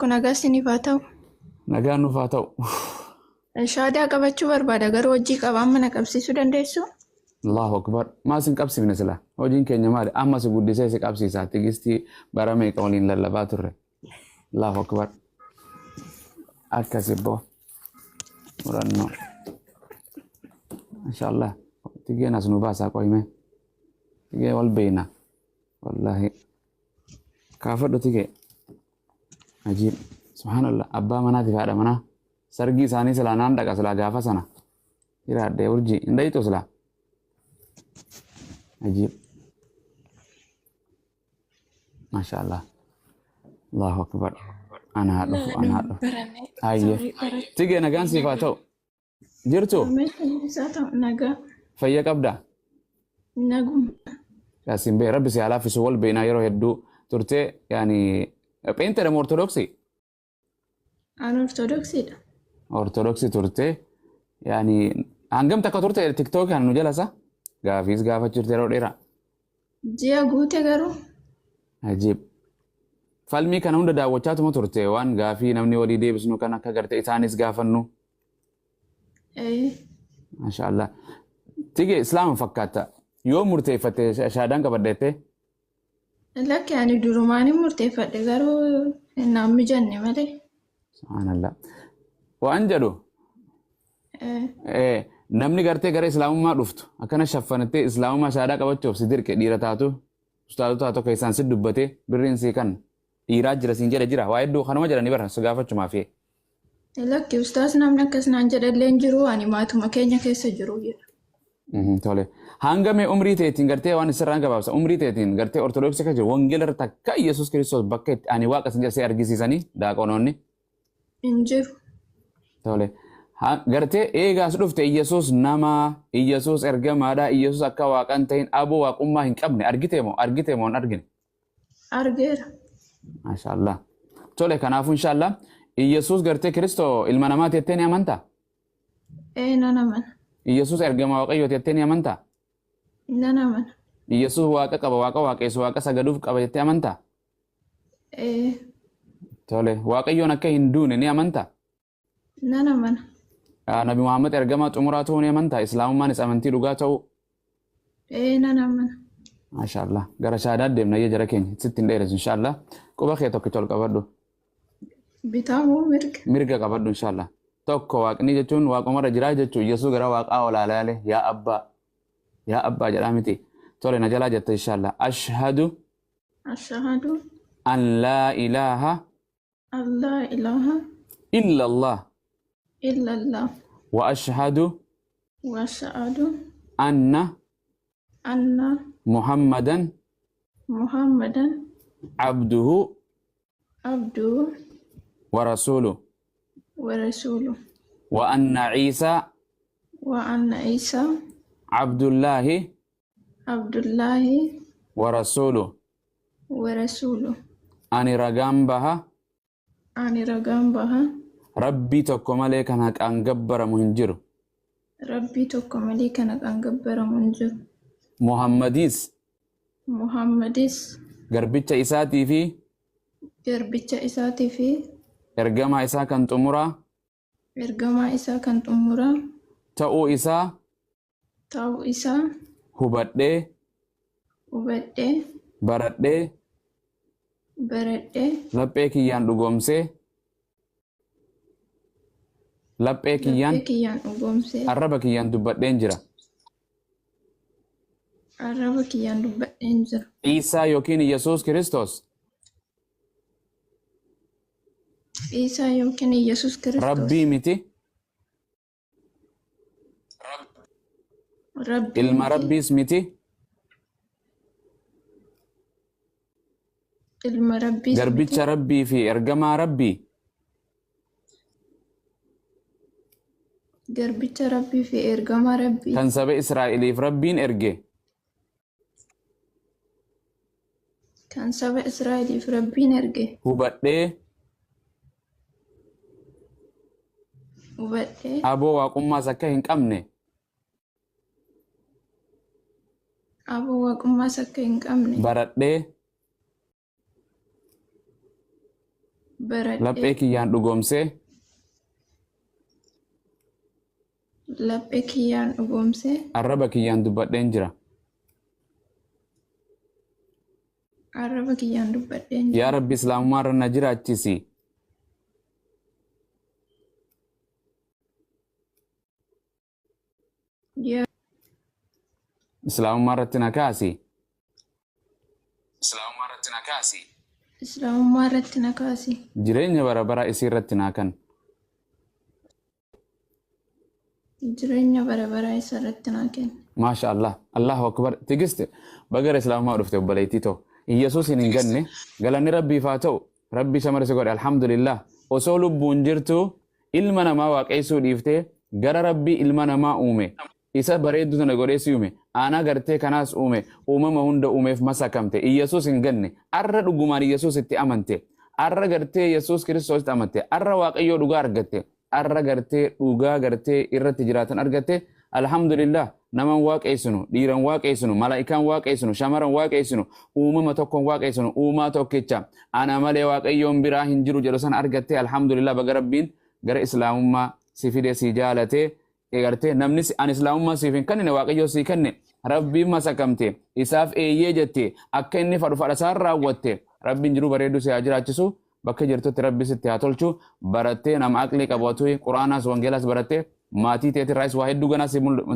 Kun agarsiisni faata'u. Nagaan nuuf haa ta'u. Shaadaa qabachuu barbaada garuu hojii qabaan mana qabsiisuu dandeessu. Allahu akbar. Maas hin qabsiifne sila. Hojiin keenya maali? Amma si guddisee si qabsiisa. Tigistii bara meeqa waliin lallabaa turre. Allahu akbar. Akkasi boo. Murannoo. Inshaallah. Tigeen as nu baasaa qoyime. Tigee wal beeyna. Wallahi. Kaafadhu tigee. Ajiib. Subhanallah. Abbaa manaatiif haadha manaa. Sargii isaanii silaa naan dhaqa silaa gaafa sana. Hiraadhee urjii. Hin dhayitu silaa. عجيب ما شاء الله الله أكبر أنا هذا هاي تيجي أنا كان صفاته جرتو فيا كبدا نقوم قاسم بي ربي سي على في سوال بينا يرو يدو ترتي يعني بنت رم أرثوذكسي أنا أرثوذكسي ترتي يعني هنقم تكترتي تيك توك هنو جلسة Gaafis gaafa jirte yeroo dheeraa. Ji'a guute garuu. Ajiib. Falmii kana hunda daawwachaatuma turte waan gaafii namni walii deebisnu kan akka garte isaanis gaafannu. Maashaallah. Tige islaama fakkaata. Yoo murteeffatte shaadaan qabaddeette? Lakki ani durumaan hin murteeffadhe garuu naan mijanne malee. Subhaanallah. Waan jedhu. Namni gartee gara islaamummaa dhuftu akkana shaffanatee islaamummaa shaadaa qabachuuf si dirqe dhiira taatu ustaatota tokko isaan si dubbate birriin si kan dhiiraa jira siin jedhe jira waa hedduu kanuma jedhanii bara si gaafachumaaf. Lakki ustaas namni akkas naan jedhallee hin jiru ani maatuma keenya keessa jiru jedha. Tole hangame umrii teetiin gartee waan isirraan gabaabsa umrii teetiin gartee ortodoksii kan jiru wangeela irratti akka Yesuus Kiristoos bakka itti ani waaqa sin jedhee argisiisanii daaqonoonni. Hin jiru. Tole. Gartee eegaas dhufte Iyesuus nama Iyesuus ergamaadha Iyesuus akka waaqan ta'in aboo waaqummaa hin qabne argite moo hin argine? Argeera. Maashaallah. Tole kanaafuu inshaallah Iyesuus gartee Kiristoo ilma namaa teettee ni amantaa? Nan amana. Iyesuus ergama waaqayyoo teettee ni amantaa? Nan amana. Iyesuus waaqa qaba waaqa waaqessu waaqa sagaduuf qaba jettee amantaa? Tole waaqayyoon akka hin duune ni amantaa? Nan amana. Nabi Muhammad ergamaa xumuraa ta'uu ni amantaa? Islaamummaanis amantii dhugaa ta'uu? Nan amana. Maashaallah. Gara shaadaa deemna jara keenya sitti hin dheeres inshaallah. Quba kee tokkicha ol qabadhu. Bitaa moo mirga? Mirga qabadhu inshaallah. Tokko waaqni jechuun waaqumarra jiraa jechuun Yesuus gara waaqaa olaalaale yaa abbaa jedhaa miti. Tole na jalaa jette inshaallah. Ashhadu an laa ilaaha illa Allah. وأشهد أن محمدا عبده ورسوله وأن عيسى عبد الله ورسوله أني رقم بها Rabbii tokko malee kan haqaan gabbaramu hin jiru. Muhammadis garbicha isaatii fi ergamaa isaa kan xumuraa ta'uu isaa hubadhee baradhee laphee kiyyaan dhugoomsee laphee kiyyaan arraba kiyyaan dubbadheen jira. Isaa yookiin Yesuus Kiristoos Rabbii miti. Ilma Rabbiis miti. Garbicha Rabbii fi ergamaa Rabbii. Garbicha Rabbii fi ergamaa Rabbii. Kan saba Israa'eliif Rabbiin erge. Hubadhee. Aboo waaqummaas akka hin qabne. Baradhee. laphee kiyyaan dhugoomsee laphee kiyyaan dhugoomsee arraba kiyyaan dubbadheen jira. arraba kiyyaan dubbadheen jira. yaa rabbi islaamummaa irra na jiraachisi. yaa islaamummaa irratti na kaasi. islaamummaa irratti na kaasi. jireenya bara bara isii irratti naa kan. jireenya bara bara isa irratti naa kenna. maasha allah allahu akbar. tigiste bagara islaamummaa dhufte obboleettii ta'u Iyesuus hin ganne galanni rabbiif haa ta'u rabbi isa marse godhe alhamdulillah. osoo lubbuun jirtu ilma namaa waaqessuu dhiiftee gara rabbii ilma namaa uume isa bareeddu tana godheessi uume aanaa gartee kanaas uume uumama hunda uumeef masakamte Iyesuus hin ganne arra dhugumaan Iyesuus itti amante arra gartee Iyesuus Kiristoos itti amante arra waaqayyoo dhugaa argatte arra gartee dhugaa gartee irratti jiraatan argatte alhamdulillah. naman waaqessinu dhiiran waaqessinu malaa'ikaan waaqessinu shamaran waaqessinu uumama tokkoon waaqessinu uumaa tokkicha ana malee waaqayyoon biraa hin jiru jedhu san argatte alhamdulillah. baga rabbiin gara islaamummaa si fide si jaalate egartee namni an islaamummaa siif hin kennine waaqayyoo si kenne rabbiin masakamte isaaf eeyyee jette akka inni fadhu fadhasaan raawwatte rabbiin jiru bareedu si haa jiraachisu bakka jirtutti rabbi sitti haa tolchu barattee nama aqlii qabatu quraanaas wangeelaas barattee maatii teetirraas waa hedduu ganaa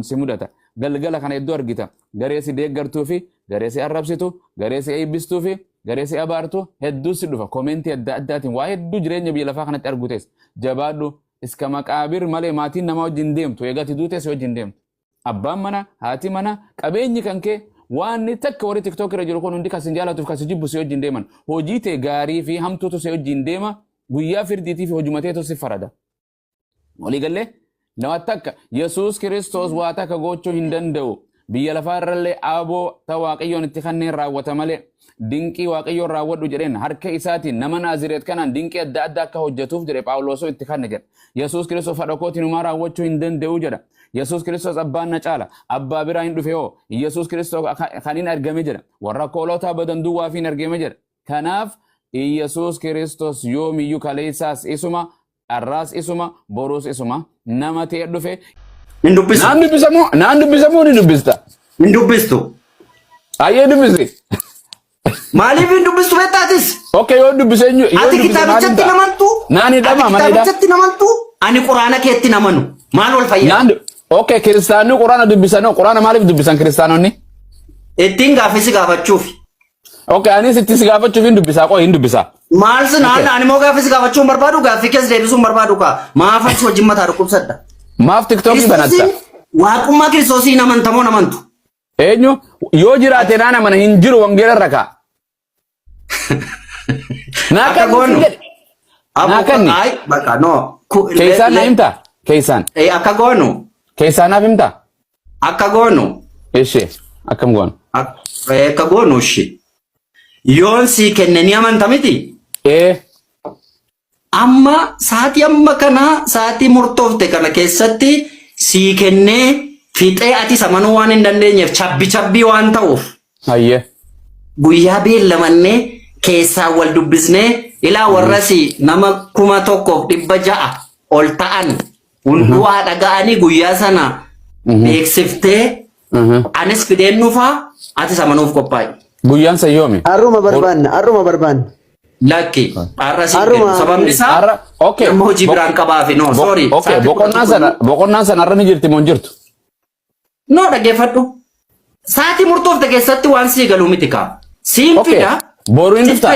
si mudata galgala kana hedduu argita garee si deeggartuu fi garee si arrabsitu garee si eebbistuu fi garee si abaartu hedduu si dhufa koomentii adda addaatiin waa hedduu jireenya biyya lafaa kanatti arguutes jabaadhu iska maqaabir malee maatiin nama wajjin deemtu eegati duutes wajjin deemtu abbaan mana haati mana qabeenyi kan kee waan takka warri tiktok irra jiru kun hundi kasin jaalatuuf kasi jibbu si wajjin deeman hojii tee gaarii fi hamtuutu si wajjin deema guyyaa firdiitii fi hojumateetu si farada walii gallee nama takka Yesuus Kiristoos waa takka gochuu hin danda'u biyya lafaa irrallee aboo ta waaqayyoon itti kanneen raawwata malee dinqii waaqayyoon raawwadhu jedheen harka isaatiin nama Naazireet kanaan dinqii adda addaa akka hojjetuuf jedhe Phaawulosoo itti kanne jedha. Yesuus Kiristoos fedha kootiin uumaa raawwachuu hin danda'u jedha. Yesuus Kiristoos abbaan na caala abbaa biraa hin dhufe hoo Yesuus Kiristoos kan hin argame jedha warra koolotaa badan duwwaa fi hin argame jedha. Kanaaf Yesuus Kiristoos yoomiyyuu kaleessaas isuma arraas isuma boruus isuma nama ta'e dhufe hin dubbisu. Naan dubbisamoo ni dubbista. Hin dubbistu. Ayyee dubbisi. Maaliif hin dubbistu beektaatis? Okay yoo dubbise eenyu yoo Ati kitaabichatti namantu? Naani dhama mana dha. Kitaabichatti namantu? Ani quraana keetti namanu. Maal wal fayyada? Naan okay kiristaanonni quraana dubbisan quraana maaliif dubbisan kiristaanonni? Ittiin gaafisi gaafachuuf. Okay anis itti si gaafachuuf hin dubbisaa qoo hin dubbisaa. Maal sinaan ani moo gaafisi gaafachuun barbaadu gaafii keessa deebisuun barbaadu kaa maafachi wajjin mataa dhukkubsadda. Maaf TikTok banatta. Waaqummaa Kiristoosii namantamoo namantu? Eenyu yoo jiraate naan amana hin jiru wangeela rakaa. Akka goonu. Naakanni. Ay bakka no. Keesaan na himta? Keesaan. Akka goonu. Keesaan naaf himta? Akka goonu. Ishee akkam goonu? Akka goonu ishee. Yoon sii kennanii amanta miti? Amma sa'aatii amma kana sa'aatii murtoofte kana keessatti sii kennee fixee ati samanuu waan hin dandeenyeef cabbii waan ta'uuf. Hayyee. Guyyaa beellamannee keessaa wal dubbisnee ilaa warrasi nama 1,100 ol ta'an hunduu haa dhaga'anii guyyaa sana beeksiftee anis fideen dhufaa ati samanuuf qophaa'e. Guyyaan sayyoomi. Arruma barbaanna. Lakki arrasi sababni isaa okay nama hojii biraan qabaafi no sorry. Okay boqonnaan sana arra ni jirti moo hin jirtu? No dhaggeeffadhu. Sa'aatii murtoofte keessatti waan sii galuu miti kaa. Siin fida. Boru hin dhufta.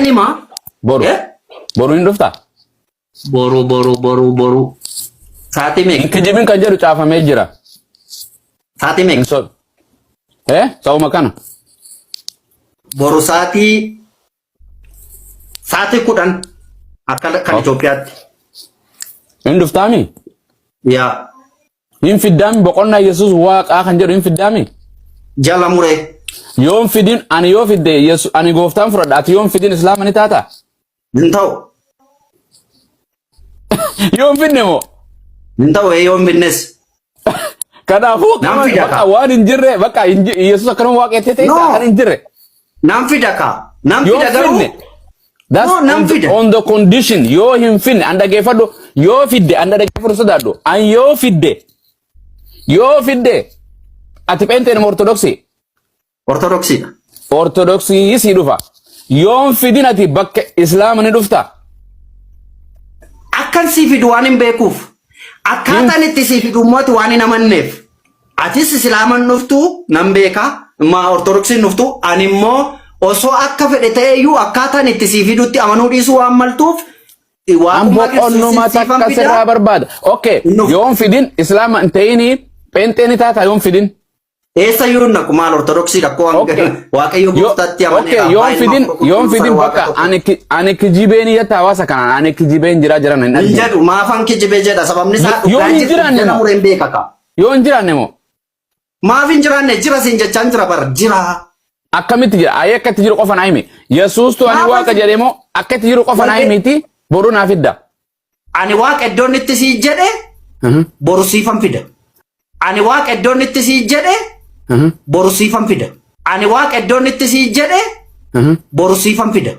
Boru hin dhufta. Boru. Sa'aatii meeqa? Kijibin kan jedhu caafamee jira. Sa'aatii meeqa? Sa'uma kana. Boru sa'aatii 10 akka kan Itoophiyaatti. Hin dhuftaami? Yaa. Hin fiddaami boqonnaa Yesuus waaqaa kan jedhu hin fiddaami? Jala muree. Yoon fidin ani yoo fidde Yesuus ani gooftaan fudhadha ati yoon fidin islaama ni taata? Hin ta'u. Yoon fidne moo? Hin ta'u yoon fidnes. Kanaafuu bakka waan hin jirre bakka Yesuus akkanuma waaqettee ta'e kan hin jirre. Nam fida kaa. Nam fida garuu That's No, nam fida. on the condition yoo hin finne anda geeffadhu yoo fidde anda geeffadhu sodaadhu an yoo fidde ati phenteen ortodoksii Orthodoxy. ortodoksii si dhufa yoon fidin ati bakka islaama ni dhufta Akkan si fidu waan hin beekuuf. Akkaataan itti si fidu mootu waan hin amanneef. Atis islaaman dhuftu nan beeka. Ma ortodoksiin dhuftu ani immoo osoo akka fedhe ta'eyyuu akkaataan itti si fidutti amanuu dhiisuu waan maltuuf. ambo onnuma takka sirraa barbaada okay yoon fidin islaama hin ta'ini phenteen taata yoon fidin Esa yun na kumal ortodoksi da ko waaqayyo guftaatti amane yoon fidin bakka ani kijibeen yatta hawaasa kana ani kijibeen jira nan argina jedhu maafan kijibe jedha sababni isaa yoon jiraanne mo mureen beeka ka yoon jiraanne mo maafin jiraanne jira sin jechaan jira bar jira akkamitti jira ayyakatti jiru qofan aymi yesuus to ani waaqa jedhemo akkatti jiru qofan aymiti boru naa fidda ani waaqa iddoon itti si jedhe boru siifan fida ani waaqa iddoon itti si jedhe boru siifan fida ani waaqa iddoon itti si jedhe boru siifan fida